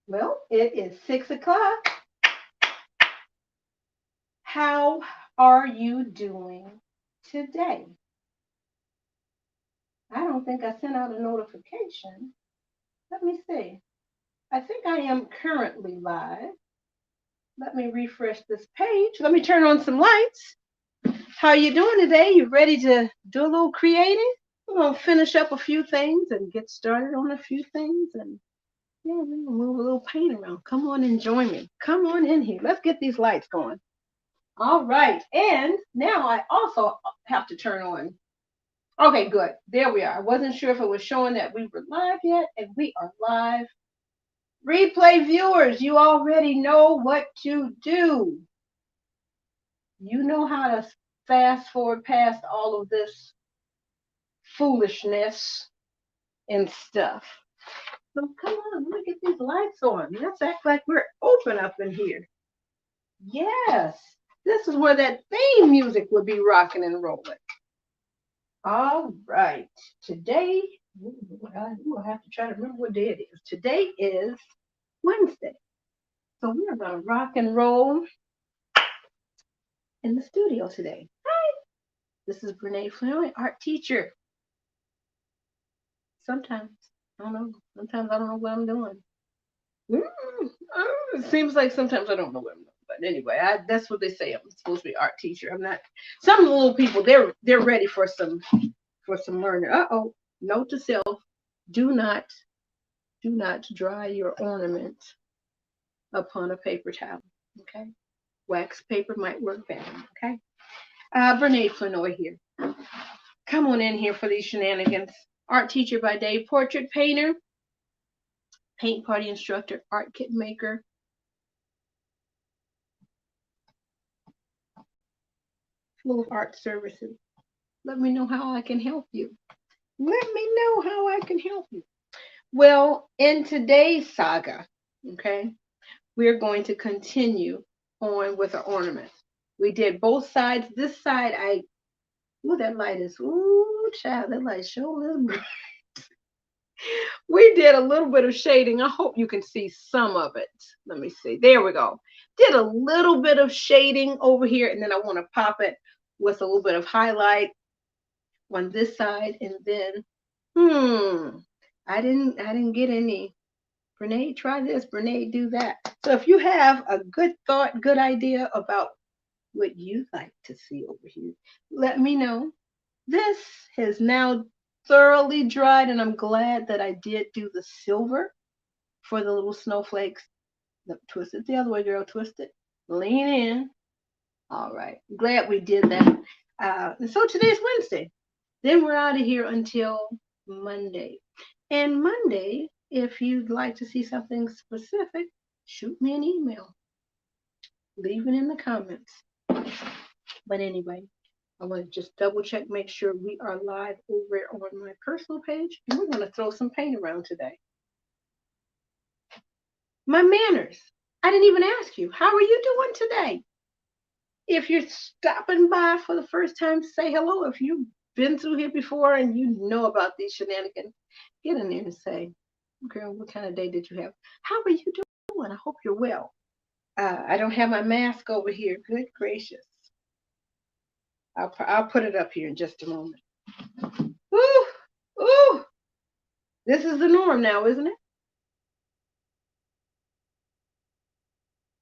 Well, it is 6 o'clock. How are you doing today? I don't think I sent out a notification. Let me see. I think I am currently live. Let me refresh this page. Let me turn on some lights. How are you doing today? You ready to do a little creating? We're gonna finish up a few things and get started on a few things, and yeah, we're gonna move a little paint around. Come on and join me. Come on in here. Let's get these lights going. All right. And now I also have to turn on. Okay, good. There we are. I wasn't sure if it was showing that we were live yet, and we are live. Replay viewers, you already know what to do. You know how to fast forward past all of this foolishness and stuff. So come on, let me get these lights on. Let's act like we're open up in here. Yes, this is where that theme music would be rocking and rolling. All right. Today, I will have to try to remember what day it is. Today is Wednesday. So we are going to rock and roll in the studio today. Hi. This is Brene Flynn, art teacher. Sometimes, I don't know. Sometimes I don't know what I'm doing. It seems like sometimes I don't know what I'm doing. But anyway, that's what they say. I'm supposed to be art teacher. I'm not. Some little people, they're ready for some learning. Uh-oh. Note to self, do not dry your ornament upon a paper towel. Okay? Wax paper might work better. Okay? Brene Flanoy here. Come on in here for these shenanigans. Art teacher by day, portrait painter, paint party instructor, art kit maker. Full of art services. Let me know how I can help you. Let me know how I can help you. Well, in today's saga, okay, we're going to continue on with our ornament. We did both sides. This side, that light is, ooh, child, that light sure is bright. We did a little bit of shading. I hope you can see some of it. Let me see. There we go. Did a little bit of shading over here, and then I want to pop it with a little bit of highlight on this side, and then, I didn't get any. Brene, try this. Brene, do that. So if you have a good thought, good idea about what you'd like to see over here, let me know. This has now thoroughly dried, and I'm glad that I did do the silver for the little snowflakes. Twist it the other way, girl. Twist it. Lean in. All right. Glad we did that. And so today's Wednesday. Then we're out of here until Monday. And Monday, if you'd like to see something specific, shoot me an email. Leave it in the comments. But anyway, I want to just double check, make sure we are live over on my personal page. And we're going to throw some paint around today. My manners. I didn't even ask you. How are you doing today? If you're stopping by for the first time, say hello. If you've been through here before and you know about these shenanigans, get in there and say, girl, what kind of day did you have? How are you doing? I hope you're well. I don't have my mask over here. Good gracious. I'll put it up here in just a moment. Ooh, ooh. This is the norm now, isn't it?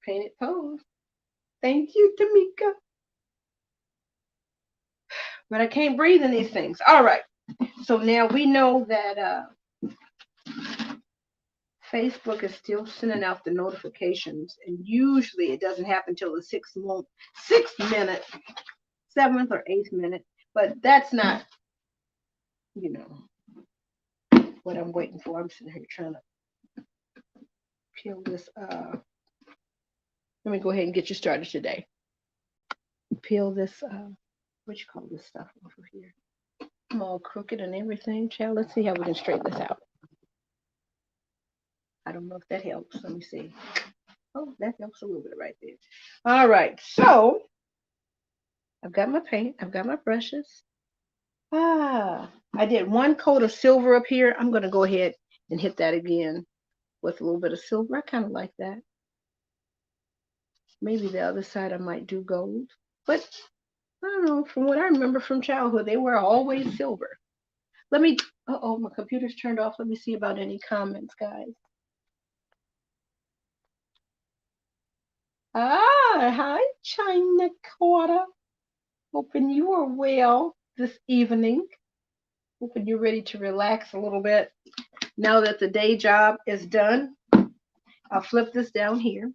Painted pose. Thank you, Tamika. But I can't breathe in these things. All right. So now we know that Facebook is still sending out the notifications, and usually it doesn't happen until the sixth minute, 7th or 8th minute. But that's not, what I'm waiting for. I'm sitting here trying to peel this. Let me go ahead and get you started today. Peel this. What you call this stuff over here? I'm all crooked and everything, child. Let's see how we can straighten this out. I don't know if that helps. Let me see. Oh, that helps a little bit right there. All right, so I've got my paint. I've got my brushes. I did one coat of silver up here. I'm going to go ahead and hit that again with a little bit of silver. I kind of like that. Maybe the other side I might do gold. But I don't know. From what I remember from childhood, they were always silver. Let me, uh-oh, my computer's turned off. Let me see about any comments, guys. Ah, hi, China Quarter. Hoping you are well this evening. Hoping you're ready to relax a little bit. Now that the day job is done, I'll flip this down here.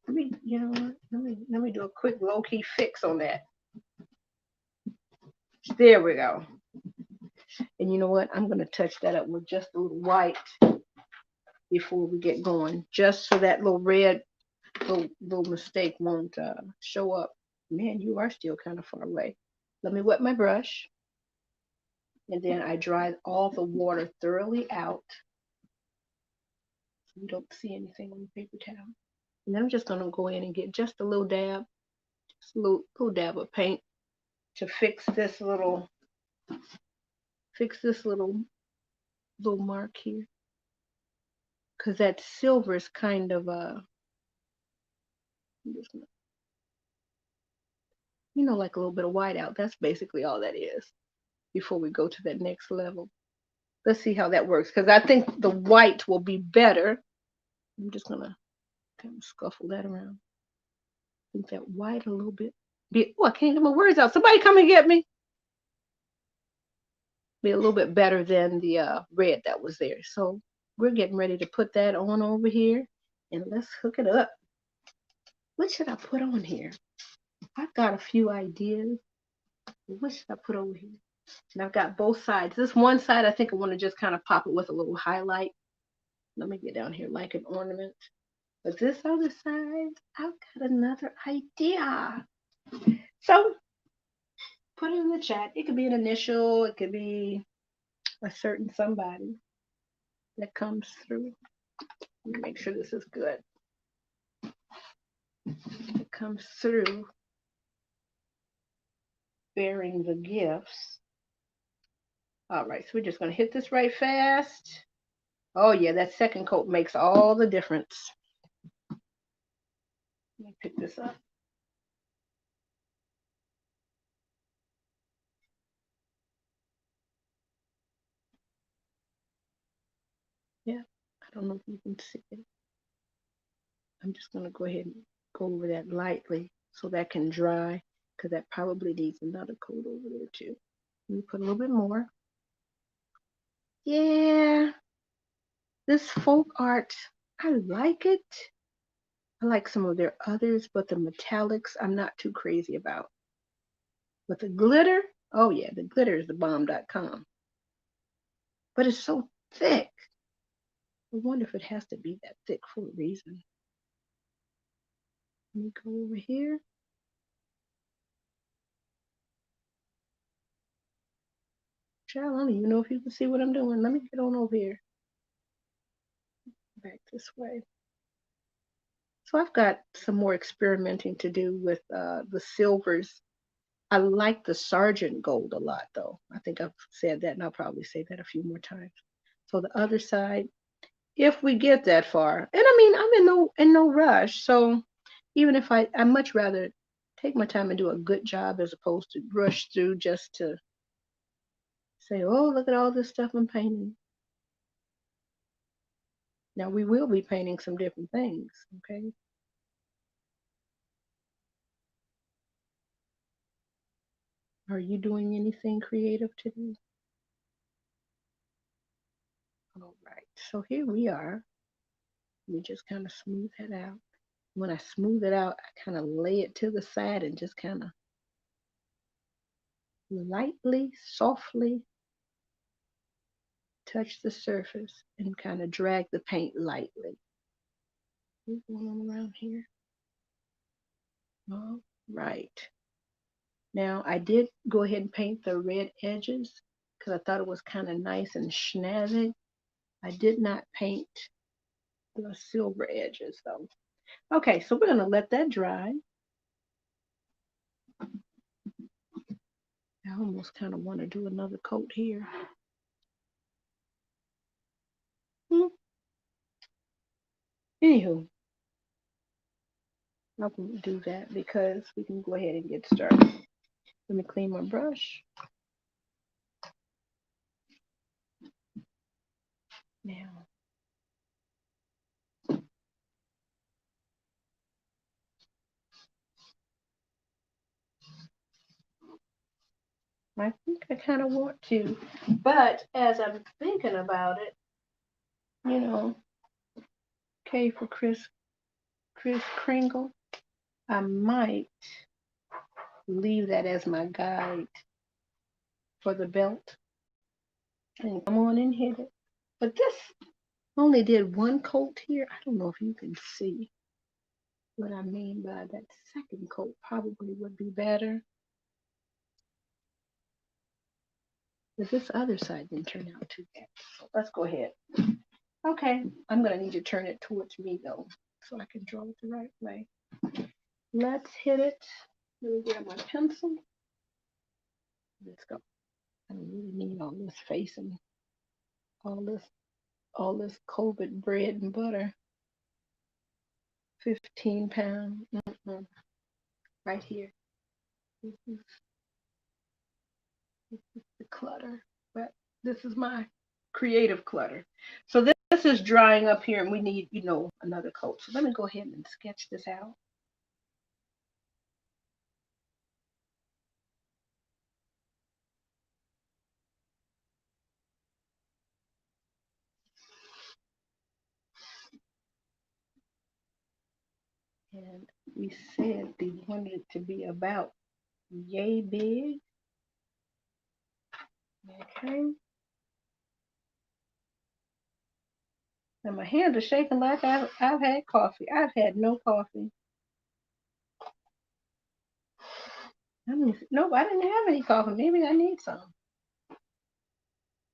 Let me, you know what? Let me do a quick low-key fix on that. There we go. And you know what? I'm gonna touch that up with just a little white before we get going, just so that little red little mistake won't show up. Man, you are still kind of far away. Let me wet my brush, and then I dry all the water thoroughly out so you don't see anything on the paper towel. And then I'm just gonna go in and get just a little dab, just a little dab of paint to fix this little mark here, because that silver is kind of like a little bit of white out. That's basically all that is before we go to that next level. Let's see how that works, because I think the white will be better. I'm just gonna kind of scuffle that around. I think that white a little bit. Oh, I can't get my words out. Somebody come and get me. Be a little bit better than the red that was there. So we're getting ready to put that on over here, and let's hook it up. What should I put on here? I've got a few ideas. What should I put over here? And I've got both sides. This one side, I think I want to just kind of pop it with a little highlight. Let me get down here like an ornament. But this other side, I've got another idea. So put it in the chat. It could be an initial. It could be a certain somebody that comes through. Let me make sure this is good. It comes through bearing the gifts. All right, so we're just going to hit this right fast. Oh, yeah, that second coat makes all the difference. Let me pick this up. Yeah, I don't know if you can see it. I'm just going to go ahead and go over that lightly so that can dry, because that probably needs another coat over there too. Let me put a little bit more. Yeah, this folk art, I like it. I like some of their others, but the metallics I'm not too crazy about. But the glitter, oh yeah, the glitter is the bomb.com. But it's so thick. I wonder if it has to be that thick for a reason. Let me go over here. Child, I don't even know if you can see what I'm doing. Let me get on over here. Back this way. So I've got some more experimenting to do with the silvers. I like the Sargent gold a lot, though. I think I've said that, and I'll probably say that a few more times. So the other side, if we get that far, and I mean, I'm in no rush. So even if I much rather take my time and do a good job as opposed to rush through just to say, oh, look at all this stuff I'm painting. Now we will be painting some different things, okay? Are you doing anything creative today? All right, so here we are. Let me just kind of smooth that out. When I smooth it out, I kind of lay it to the side and just kind of lightly, softly touch the surface and kind of drag the paint lightly. What's going on around here? All right. Now I did go ahead and paint the red edges because I thought it was kind of nice and snazzy. I did not paint the silver edges though. Okay, so we're gonna let that dry. I almost kind of want to do another coat here. Anywho, I won't do that because we can go ahead and get started. Let me clean my brush. Now, I think I kind of want to, but as I'm thinking about it, you know, K for Kris Kringle, I might leave that as my guide for the belt and come on and hit it. But this only did one coat here. I don't know if you can see what I mean by that. Second coat probably would be better. But this other side didn't turn out too bad. So let's go ahead. Okay, I'm going to need to turn it towards me though, so I can draw it the right way. Let's hit it. Let me grab my pencil. Let's go. I don't really need all this face and all this COVID bread and butter. 15 pounds. Right here. This is the clutter. But this is my creative clutter. So this is drying up here and we need, another coat. So let me go ahead and sketch this out. And we said we wanted it to be about yay big. Okay. And my hands are shaking like I've had coffee. I've had no coffee. Nope, I didn't have any coffee. Maybe I need some.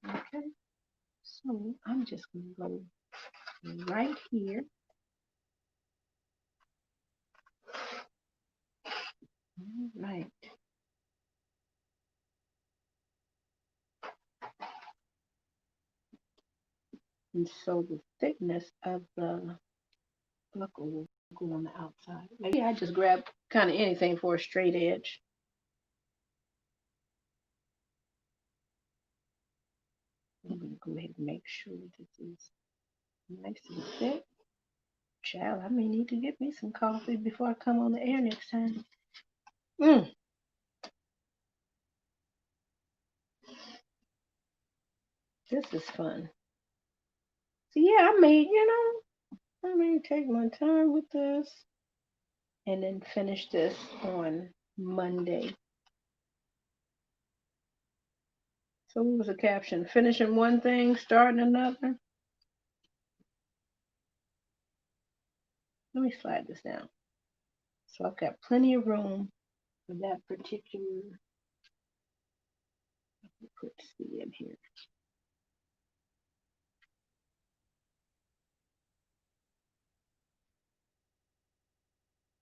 Okay. So I'm just going to go right here. All right. And so the thickness of the buckle will go on the outside. Maybe I just grab kind of anything for a straight edge. I'm going to go ahead and make sure this is nice and thick. Child, I may need to get me some coffee before I come on the air next time. This is fun. So yeah, I may take my time with this and then finish this on Monday. So what was the caption? Finishing one thing, starting another. Let me slide this down. So I've got plenty of room for that particular. Put C in here.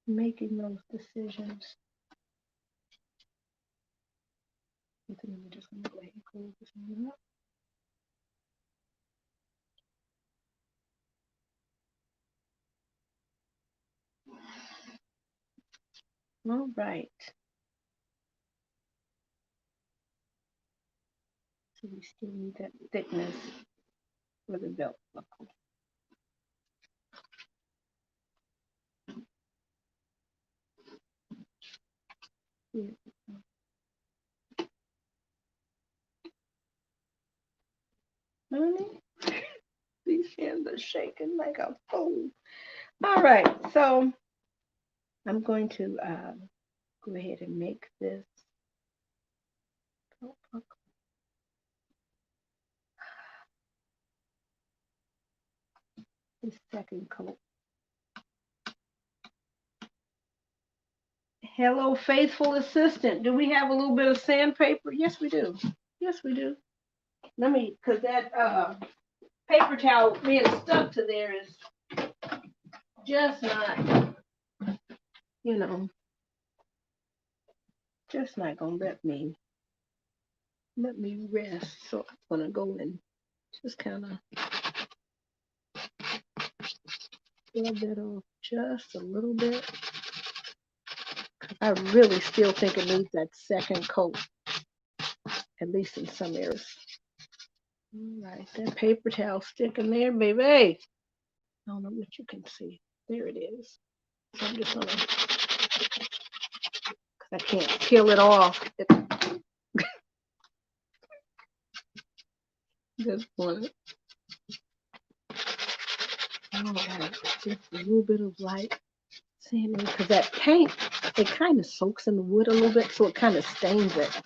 Making those decisions. I think I'm just going to go ahead and close this one up. All right. So we still need that thickness for the belt buckle. Here. Honey, these hands are shaking like a fool. All right, so I'm going to go ahead and make this second coat. Hello, faithful assistant. Do we have a little bit of sandpaper? Yes, we do. Yes, we do. Let me, because that paper towel being stuck to there is just not, just not gonna let me rest. So I'm gonna go and just kind of rub that off just a little bit. I really still think it needs that second coat, at least in some areas. All right, that paper towel sticking there, baby. I don't know what you can see. There it is. So I'm just gonna, cause I can't peel it off. Just want it. All right, just a little bit of light. See, because that paint, it kind of soaks in the wood a little bit, so it kind of stains it.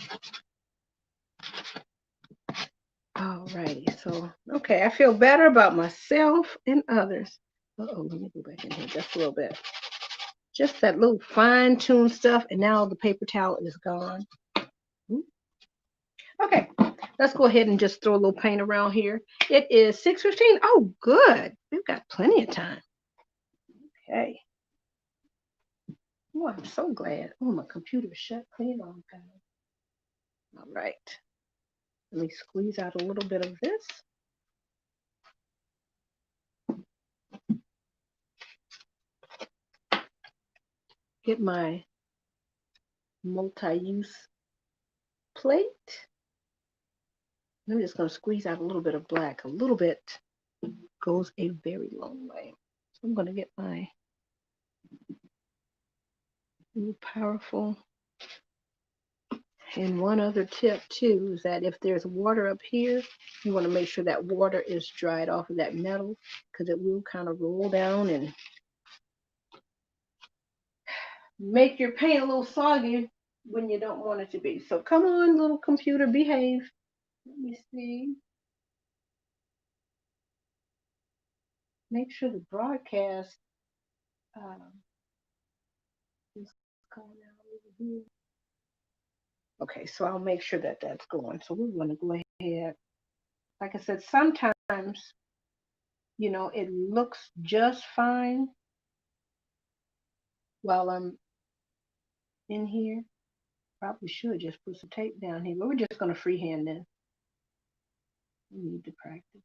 Alrighty, so okay, I feel better about myself and others. Uh-oh, let me go back in here just a little bit. Just that little fine-tuned stuff, and now the paper towel is gone. Okay, let's go ahead and just throw a little paint around here. It is 6:15. Oh, good. We've got plenty of time. Okay. Oh, I'm so glad. Oh, my computer shut clean on, guys. All right. Let me squeeze out a little bit of this. Get my multi-use plate. I'm just going to squeeze out a little bit of black. A little bit goes a very long way. So I'm going to get my new powerful. And one other tip too is that if there's water up here, you want to make sure that water is dried off of that metal, because it will kind of roll down and make your paint a little soggy when you don't want it to be. So come on, little computer, behave. Let me see. Make sure the broadcast is going out over here. Okay, so I'll make sure that that's going. So we're going to go ahead. Like I said, sometimes, you know, it looks just fine while I'm in here. Probably should just put some tape down here, but we're just going to freehand this. We need to practice.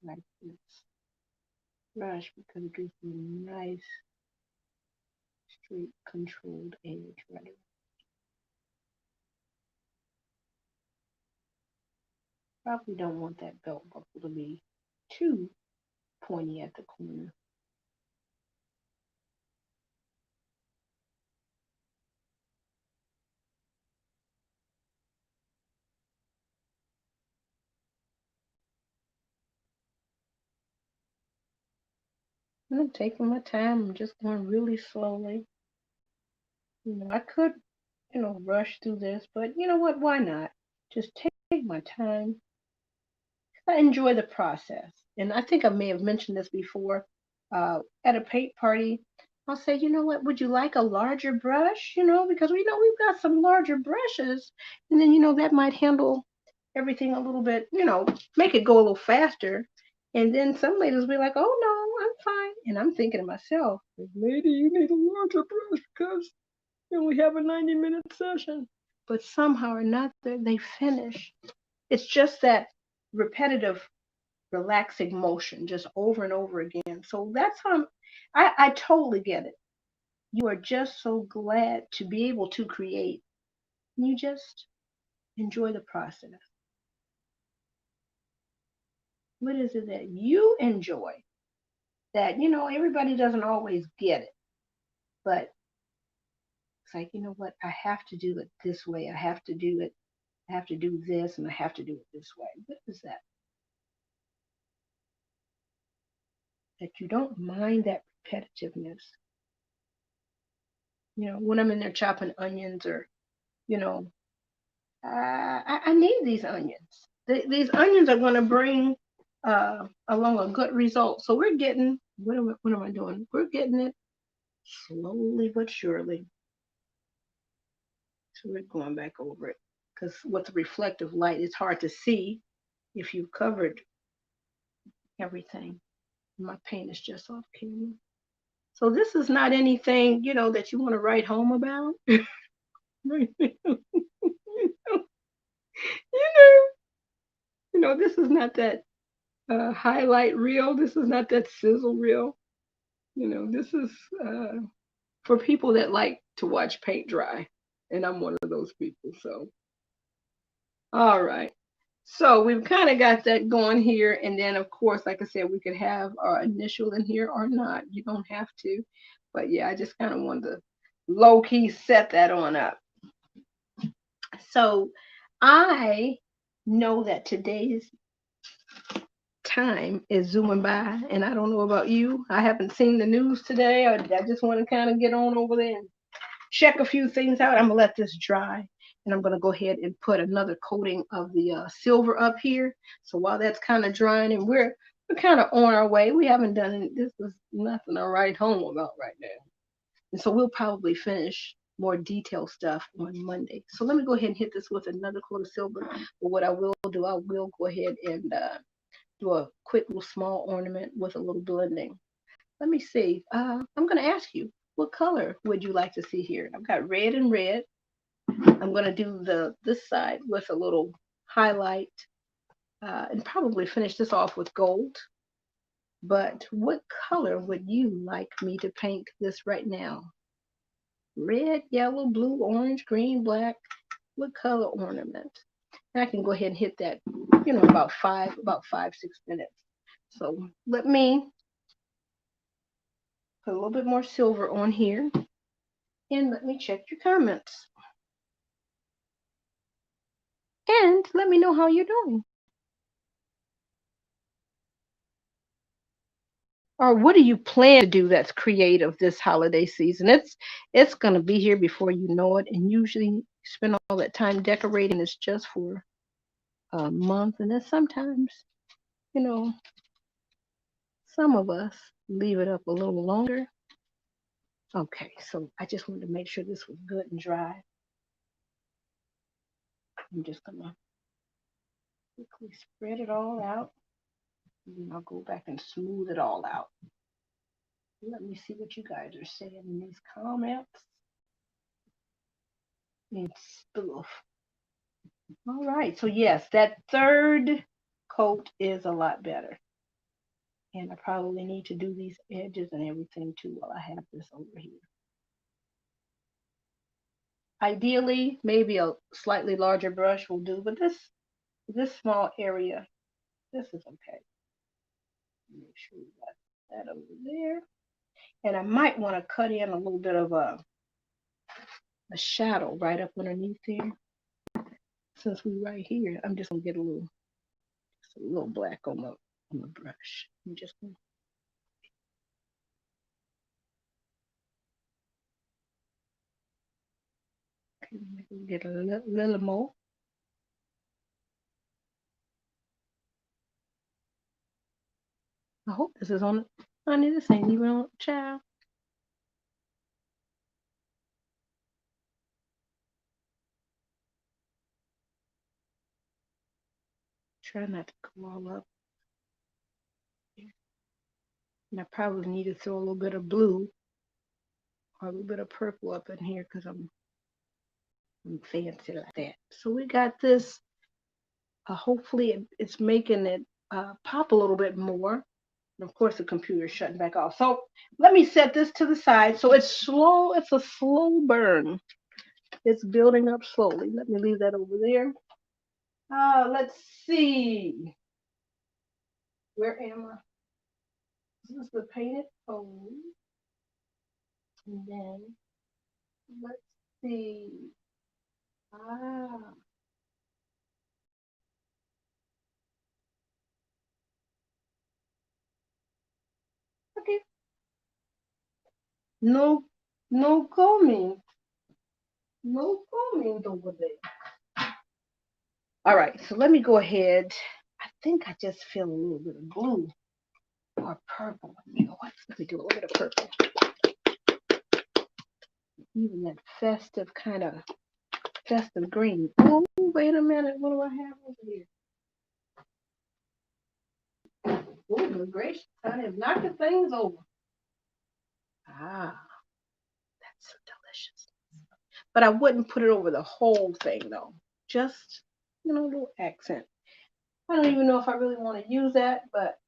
Like this brush, because it gives me a nice straight controlled edge right away. Probably don't want that belt buckle to be too pointy at the corner. I'm taking my time. I'm just going really slowly. You know, I could, you know, rush through this, but you know what? Why not? Just take my time. I enjoy the process. And I think I may have mentioned this before. At a paint party, I'll say, you know what, would you like a larger brush? You know, because we know we've got some larger brushes. And then, you know, that might handle everything a little bit, you know, make it go a little faster. And then some ladies will be like, oh, no, I'm fine. And I'm thinking to myself, lady, you need a larger brush because you only have a 90-minute session. But somehow or another, they finish. It's just that repetitive, relaxing motion, just over and over again. So that's how I totally get it. You are just so glad to be able to create. You just enjoy the process. What is it that you enjoy that, you know, everybody doesn't always get it, but it's like, you know what, I have to do it this way. I have to do it. I have to do this, and I have to do it this way. What is that? That you don't mind that repetitiveness. You know, when I'm in there chopping onions, or, you know, I need these onions. These onions are going to bring along a good result. So we're getting, what am I doing? We're getting it slowly but surely. So we're going back over it because with the reflective light, it's hard to see if you've covered everything. My paint is just off camera. So this is not anything, that you want to write home about. This is not that highlight reel. This is not that sizzle reel. This is for people that like to watch paint dry. And I'm one of those people. So, all right. So we've kind of got that going here. And then, of course, like I said, we could have our initial in here or not. You don't have to. But yeah, I just kind of wanted to low key set that on up. So I know that today's time is zooming by, and I don't know about you. I haven't seen the news today. I just want to kind of get on over there and check a few things out. I'm gonna let this dry, and I'm gonna go ahead and put another coating of the silver up here. So while that's kind of drying, and we're kind of on our way. We haven't done it. This is nothing to write home about right now, and so we'll probably finish more detailed stuff on Monday. So let me go ahead and hit this with another coat of silver. But what I will do, I will go ahead and do a quick little small ornament with a little blending. Let me see. I'm going to ask you, what color would you like to see here? I've got red and red. I'm going to do this side with a little highlight and probably finish this off with gold. But what color would you like me to paint this right now? Red, yellow, blue, orange, green, black. What color ornament? And I can go ahead and hit that, about 5, 6 minutes. So let me put a little bit more silver on here. And let me check your comments. And let me know how you're doing. Or what do you plan to do that's creative this holiday season? It's going to be here before you know it. And usually you spend all that time decorating. It's just for a month. And then sometimes, you know, some of us leave it up a little longer. Okay, so I just wanted to make sure this was good and dry. I'm just going to quickly spread it all out. And then I'll go back and smooth it all out. Let me see what you guys are saying in these comments. And stuff. All right, so yes, that third coat is a lot better. And I probably need to do these edges and everything too while I have this over here. Ideally, maybe a slightly larger brush will do, but this small area, this is okay. Make sure we got that over there. And I might want to cut in a little bit of a shadow right up underneath there. Since we're right here, I'm just gonna get a little black on the brush. I'm just gonna get a little more. I hope this is on it. Honey, this ain't even on child. Try not to go all up. And I probably need to throw a little bit of blue or a little bit of purple up in here because I'm fancy like that. So we got this. Hopefully it's making it pop a little bit more. And of course the computer's shutting back off. So let me set this to the side. So it's slow. It's a slow burn. It's building up slowly. Let me leave that over there. Let's see. Where am I? This is the painted pose. And then let's see. Ah. Okay. No, no comment. No comment over there. All right, so let me go ahead. I think I just feel a little bit of blue or purple. You know what? Let me do a little bit of purple. Even that festive green. Oh, wait a minute. What do I have over here? Oh, good gracious. I have knocked the things over. Ah, that's so delicious. But I wouldn't put it over the whole thing, though. Just, a little accent. I don't even know if I really want to use that, but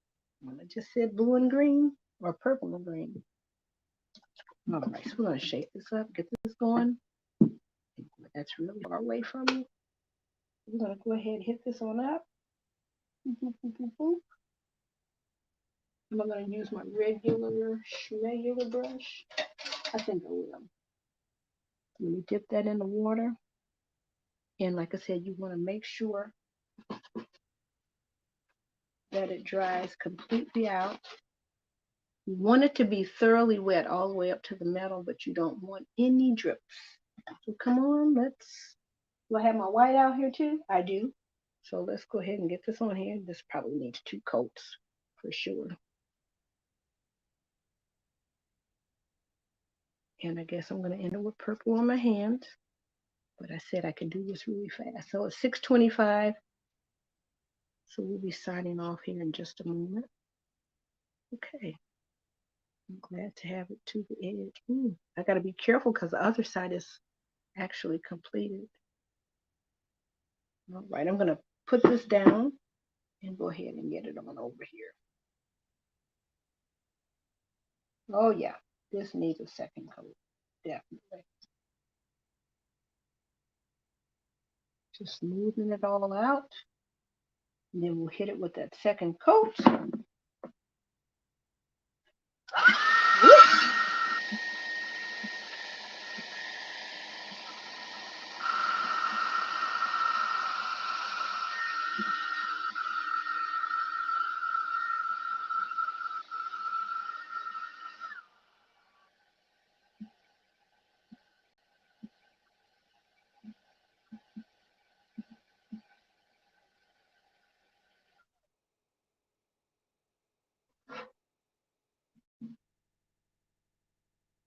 I just said blue and green or purple and green. All right, so we're going to shake this up, get this going. That's really far away from me. We're going to go ahead and hit this on up. And I'm going to use my regular brush. I think I will. Let me dip that in the water. And like I said, you want to make sure that it dries completely out. You want it to be thoroughly wet all the way up to the metal, but you don't want any drips. So come on, do I have my white out here too? I do. So let's go ahead and get this on here. This probably needs 2 coats for sure. And I guess I'm going to end it with purple on my hand. But I said I could do this really fast. So it's 6:25. So we'll be signing off here in just a moment. Okay. I'm glad to have it to the edge. I got to be careful because the other side is actually completed. All right, I'm going to put this down and go ahead and get it on over here. Oh yeah, this needs a second coat, definitely. Just smoothing it all out. And then we'll hit it with that second coat.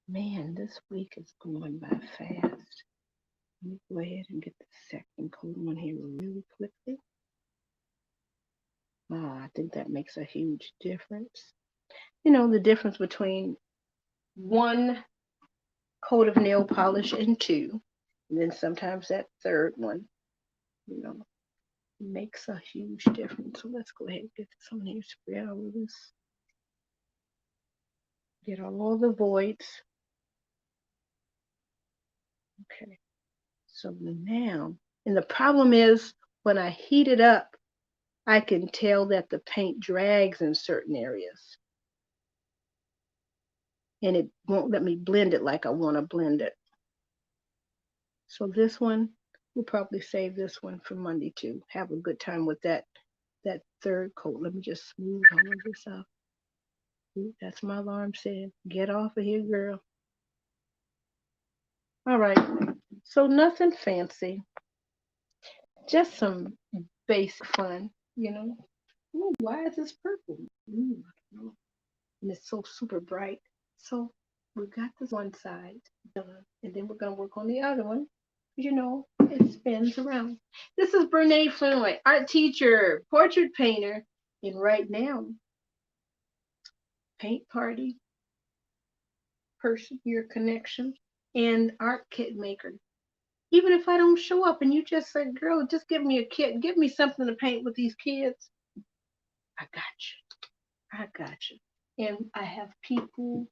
Man, this week is going by fast. Let me go ahead and get the second coat on here really quickly. I think that makes a huge difference. The difference between 1 coat of nail polish and 2, and then sometimes that third one, makes a huge difference. So let's go ahead and get this on here, spread all of this. Get all the voids. Okay. So now, and the problem is when I heat it up, I can tell that the paint drags in certain areas. And it won't let me blend it like I want to blend it. So this one, we'll probably save this one for Monday too. Have a good time with that third coat. Let me just smooth all of this out. Ooh, that's my alarm saying, get off of here, girl. All right, so nothing fancy. Just some basic fun, Ooh, why is this purple? I don't know. And it's so super bright. So we've got this one side done, and then we're going to work on the other one. It spins around. This is Brene Flinoy, art teacher, portrait painter, and right now, paint party, person, your connection, and art kit maker. Even if I don't show up and you just say, girl, just give me a kit, give me something to paint with these kids, I got you. And I have people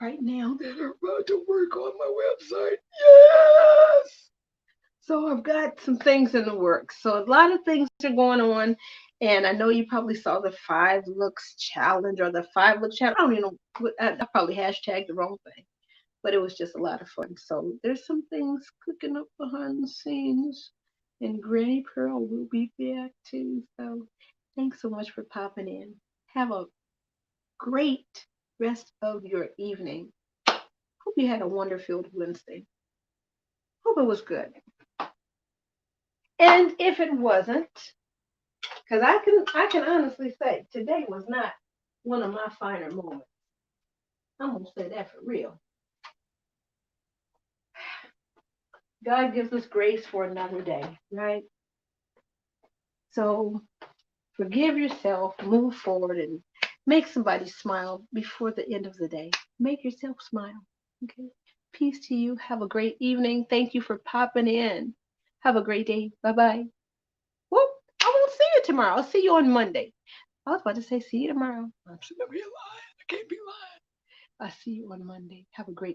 right now that are about to work on my website. Yes! So I've got some things in the works. So a lot of things are going on. And I know you probably saw the 5 looks challenge or the 5 look challenge. I don't even know. I probably hashtagged the wrong thing. But it was just a lot of fun. So there's some things cooking up behind the scenes. And Granny Pearl will be back too. So thanks so much for popping in. Have a great rest of your evening. Hope you had a wonder-filled Wednesday. Hope it was good. And if it wasn't, Because I can honestly say today was not one of my finer moments. I'm gonna say that for real. God gives us grace for another day, right? So forgive yourself, move forward, and make somebody smile before the end of the day. Make yourself smile. Okay. Peace to you. Have a great evening. Thank you for popping in. Have a great day. Bye bye. Well, I won't see you tomorrow. I'll see you on Monday. I was about to say see you tomorrow. I'm sitting up here lying. I can't be lying. I'll see you on Monday. Have a great